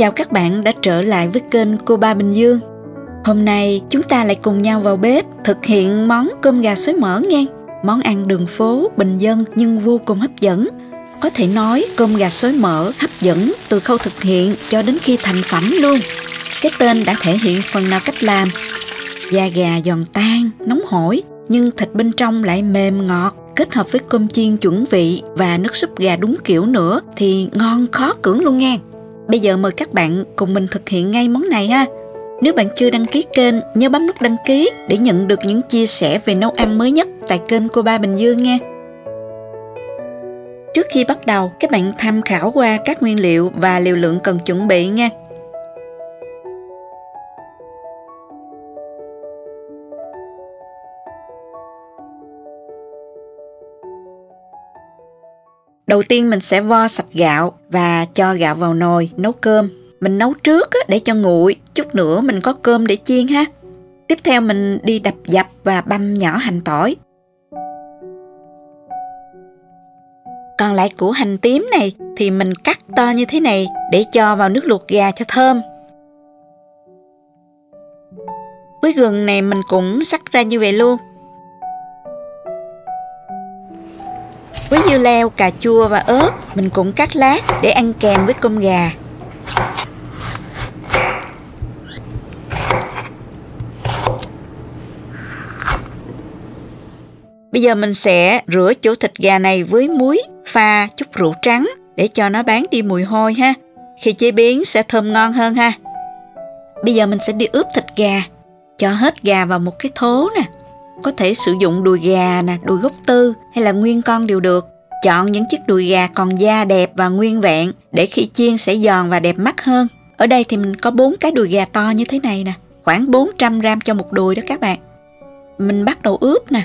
Chào các bạn đã trở lại với kênh Cô Ba Bình Dương. Hôm nay chúng ta lại cùng nhau vào bếp thực hiện món cơm gà xối mỡ nghe. Món ăn đường phố bình dân nhưng vô cùng hấp dẫn. Có thể nói cơm gà xối mỡ hấp dẫn từ khâu thực hiện cho đến khi thành phẩm luôn. Cái tên đã thể hiện phần nào cách làm. Da gà giòn tan, nóng hổi nhưng thịt bên trong lại mềm ngọt, kết hợp với cơm chiên chuẩn vị và nước súp gà đúng kiểu nữa thì ngon khó cưỡng luôn nghe. Bây giờ mời các bạn cùng mình thực hiện ngay món này ha. Nếu bạn chưa đăng ký kênh, nhớ bấm nút đăng ký để nhận được những chia sẻ về nấu ăn mới nhất tại kênh Cô Ba Bình Dương nha. Trước khi bắt đầu, các bạn tham khảo qua các nguyên liệu và liều lượng cần chuẩn bị nha. Đầu tiên mình sẽ vo sạch gạo và cho gạo vào nồi nấu cơm. Mình nấu trước để cho nguội, chút nữa mình có cơm để chiên ha. Tiếp theo mình đi đập dập và băm nhỏ hành tỏi. Còn lại củ hành tím này thì mình cắt to như thế này để cho vào nước luộc gà cho thơm. Với gừng này mình cũng xắt ra như vậy luôn. Với dưa leo, cà chua và ớt mình cũng cắt lát để ăn kèm với cơm gà. Bây giờ mình sẽ rửa chỗ thịt gà này với muối, pha chút rượu trắng để cho nó bám đi mùi hôi ha. Khi chế biến sẽ thơm ngon hơn ha. Bây giờ mình sẽ đi ướp thịt gà. Cho hết gà vào một cái thố nè. Có thể sử dụng đùi gà nè, đùi gốc tư hay là nguyên con đều được. Chọn những chiếc đùi gà còn da đẹp và nguyên vẹn để khi chiên sẽ giòn và đẹp mắt hơn. Ở đây thì mình có 4 cái đùi gà to như thế này nè. Khoảng 400 gram cho một đùi đó các bạn. Mình bắt đầu ướp nè.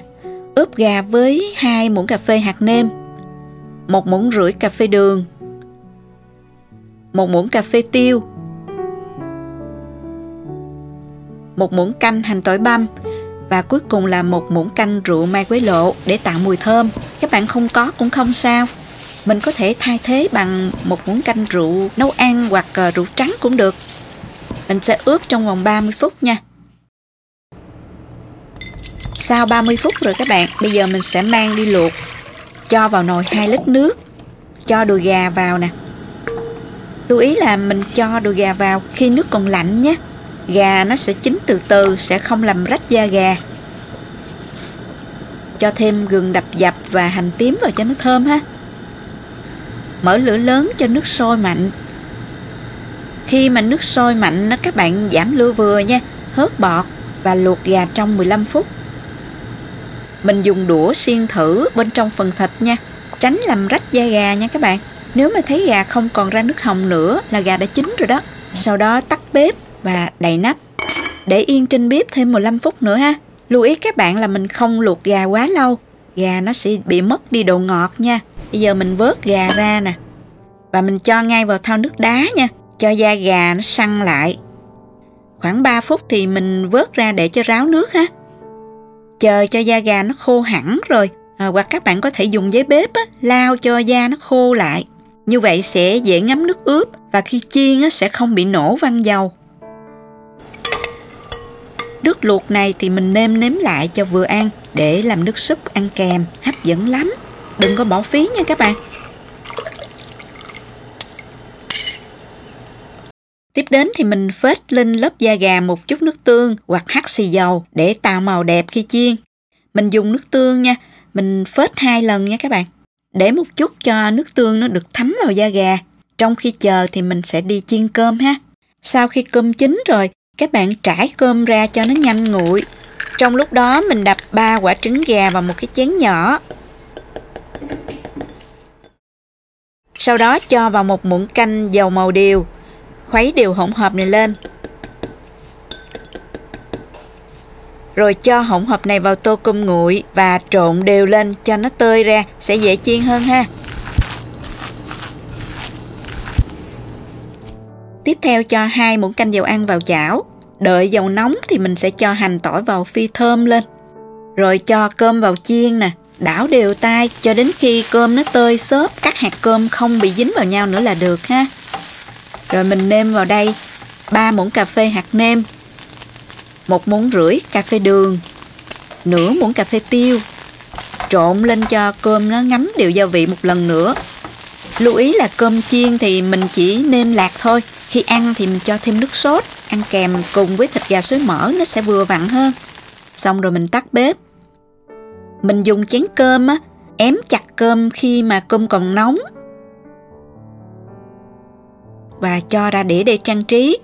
Ướp gà với 2 muỗng cà phê hạt nêm, 1,5 muỗng cà phê đường, 1 muỗng cà phê tiêu, 1 muỗng canh hành tỏi băm và cuối cùng là 1 muỗng canh rượu mai quế lộ để tạo mùi thơm. Các bạn không có cũng không sao. Mình có thể thay thế bằng 1 muỗng canh rượu nấu ăn hoặc rượu trắng cũng được. Mình sẽ ướp trong vòng 30 phút nha. Sau 30 phút rồi các bạn, bây giờ mình sẽ mang đi luộc. Cho vào nồi 2 lít nước. Cho đùi gà vào nè. Lưu ý là mình cho đùi gà vào khi nước còn lạnh nhé. Gà nó sẽ chín từ từ, sẽ không làm rách da gà. Cho thêm gừng đập dập và hành tím vào cho nó thơm ha. Mở lửa lớn cho nước sôi mạnh. Khi mà nước sôi mạnh, các bạn giảm lửa vừa nha. Hớt bọt và luộc gà trong 15 phút. Mình dùng đũa xiên thử bên trong phần thịt nha. Tránh làm rách da gà nha các bạn. Nếu mà thấy gà không còn ra nước hồng nữa là gà đã chín rồi đó. Sau đó tắt bếp và đậy nắp. Để yên trên bếp thêm 15 phút nữa ha. Lưu ý các bạn là mình không luộc gà quá lâu. Gà nó sẽ bị mất đi độ ngọt nha. Bây giờ mình vớt gà ra nè. Và mình cho ngay vào thau nước đá nha. Cho da gà nó săn lại. Khoảng 3 phút thì mình vớt ra để cho ráo nước ha. Chờ cho da gà nó khô hẳn rồi. Hoặc các bạn có thể dùng giấy bếp lau cho da nó khô lại. Như vậy sẽ dễ ngấm nước ướp và khi chiên sẽ không bị nổ văng dầu. Nước luộc này thì mình nêm lại cho vừa ăn để làm nước súp ăn kèm, hấp dẫn lắm. Đừng có bỏ phí nha các bạn. Tiếp đến thì mình phết lên lớp da gà một chút nước tương hoặc hắc xì dầu để tạo màu đẹp khi chiên. Mình dùng nước tương nha, mình phết 2 lần nha các bạn. Để một chút cho nước tương nó được thấm vào da gà. Trong khi chờ thì mình sẽ đi chiên cơm ha. Sau khi cơm chín rồi, các bạn trải cơm ra cho nó nhanh nguội. Trong lúc đó mình đập 3 quả trứng gà vào một cái chén nhỏ. Sau đó cho vào 1 muỗng canh dầu màu điều. Khuấy đều hỗn hợp này lên. Rồi cho hỗn hợp này vào tô cơm nguội và trộn đều lên cho nó tơi ra, sẽ dễ chiên hơn ha. Tiếp theo cho 2 muỗng canh dầu ăn vào chảo. Đợi dầu nóng thì mình sẽ cho hành tỏi vào phi thơm lên. Rồi cho cơm vào chiên nè. Đảo đều tay cho đến khi cơm nó tơi xốp, các hạt cơm không bị dính vào nhau nữa là được ha. Rồi mình nêm vào đây 3 muỗng cà phê hạt nêm, 1,5 muỗng cà phê đường, nửa muỗng cà phê tiêu. Trộn lên cho cơm nó ngấm đều gia vị một lần nữa. Lưu ý là cơm chiên thì mình chỉ nêm lạc thôi. Khi ăn thì mình cho thêm nước sốt, ăn kèm cùng với thịt gà xối mỡ nó sẽ vừa vặn hơn. Xong rồi mình tắt bếp. Mình dùng chén cơm ém chặt cơm khi mà cơm còn nóng và cho ra đĩa để trang trí.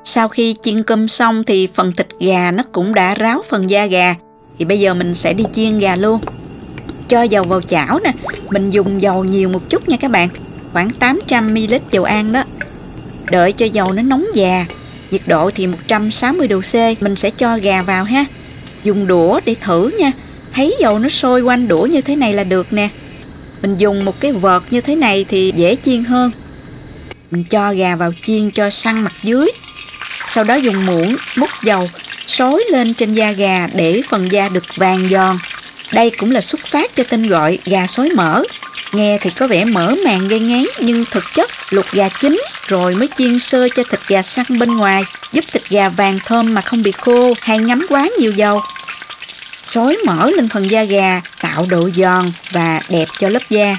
Sau khi chiên cơm xong thì phần thịt gà nó cũng đã ráo phần da gà. Thì bây giờ mình sẽ đi chiên gà luôn. Cho dầu vào chảo nè. Mình dùng dầu nhiều một chút nha các bạn. Khoảng 800ml dầu ăn đó. Đợi cho dầu nó nóng già. Nhiệt độ thì 160 độ C. Mình sẽ cho gà vào ha. Dùng đũa để thử nha. Thấy dầu nó sôi quanh đũa như thế này là được nè. Mình dùng một cái vợt như thế này thì dễ chiên hơn. Mình cho gà vào chiên cho săn mặt dưới. Sau đó dùng muỗng múc dầu xối lên trên da gà để phần da được vàng giòn. Đây cũng là xuất phát cho tên gọi gà xối mỡ. Nghe thì có vẻ mỡ màng gây ngán, nhưng thực chất luộc gà chín rồi mới chiên sơ cho thịt gà săn bên ngoài, giúp thịt gà vàng thơm mà không bị khô hay ngấm quá nhiều dầu. Xối mỡ lên phần da gà tạo độ giòn và đẹp cho lớp da.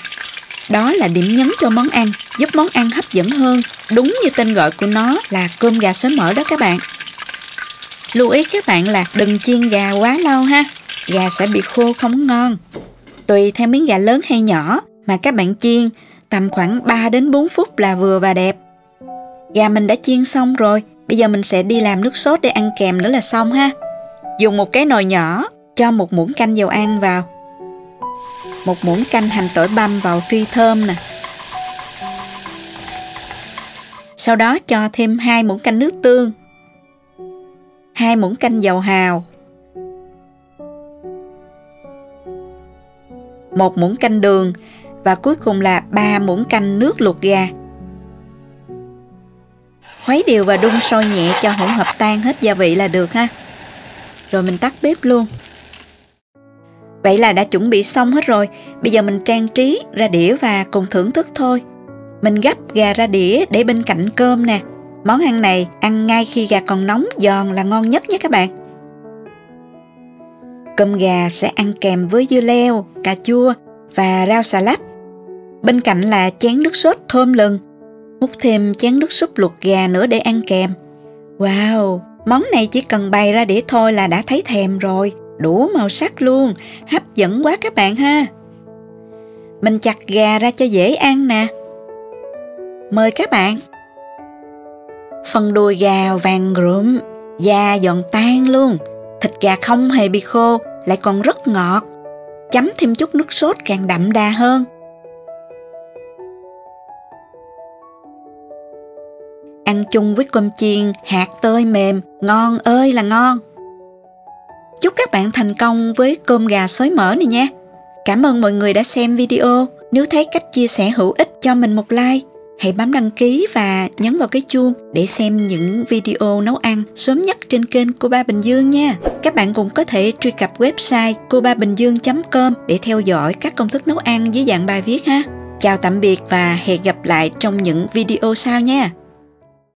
Đó là điểm nhấn cho món ăn, giúp món ăn hấp dẫn hơn. Đúng như tên gọi của nó là cơm gà xối mỡ đó các bạn. Lưu ý các bạn là đừng chiên gà quá lâu ha. Gà sẽ bị khô không ngon. Tùy theo miếng gà lớn hay nhỏ mà các bạn chiên, tầm khoảng 3 đến 4 phút là vừa và đẹp. Gà mình đã chiên xong rồi. Bây giờ mình sẽ đi làm nước sốt để ăn kèm nữa là xong ha. Dùng một cái nồi nhỏ, cho 1 muỗng canh dầu ăn vào, 1 muỗng canh hành tỏi băm vào phi thơm nè. Sau đó cho thêm 2 muỗng canh nước tương, 2 muỗng canh dầu hào, 1 muỗng canh đường và cuối cùng là 3 muỗng canh nước luộc gà. Khuấy đều và đun sôi nhẹ cho hỗn hợp tan hết gia vị là được ha. Rồi mình tắt bếp luôn. Vậy là đã chuẩn bị xong hết rồi. Bây giờ mình trang trí ra đĩa và cùng thưởng thức thôi. Mình gắp gà ra đĩa để bên cạnh cơm nè. Món ăn này ăn ngay khi gà còn nóng giòn là ngon nhất nhé các bạn. Cơm gà sẽ ăn kèm với dưa leo, cà chua và rau xà lách. Bên cạnh là chén nước sốt thơm lừng. Múc thêm chén nước súp luộc gà nữa để ăn kèm. Wow, món này chỉ cần bày ra đĩa thôi là đã thấy thèm rồi. Đủ màu sắc luôn, hấp dẫn quá các bạn ha. Mình chặt gà ra cho dễ ăn nè. Mời các bạn. Phần đùi gà vàng rụm, da giòn tan luôn. Thịt gà không hề bị khô, lại còn rất ngọt. Chấm thêm chút nước sốt càng đậm đà hơn. Ăn chung với cơm chiên, hạt tơi mềm, ngon ơi là ngon. Chúc các bạn thành công với cơm gà xối mỡ này nha. Cảm ơn mọi người đã xem video. Nếu thấy cách chia sẻ hữu ích cho mình một like. Hãy bấm đăng ký và nhấn vào cái chuông để xem những video nấu ăn sớm nhất trên kênh Cô Ba Bình Dương nha. Các bạn cũng có thể truy cập website cobabình-dương.com để theo dõi các công thức nấu ăn dưới dạng bài viết ha. Chào tạm biệt và hẹn gặp lại trong những video sau nha.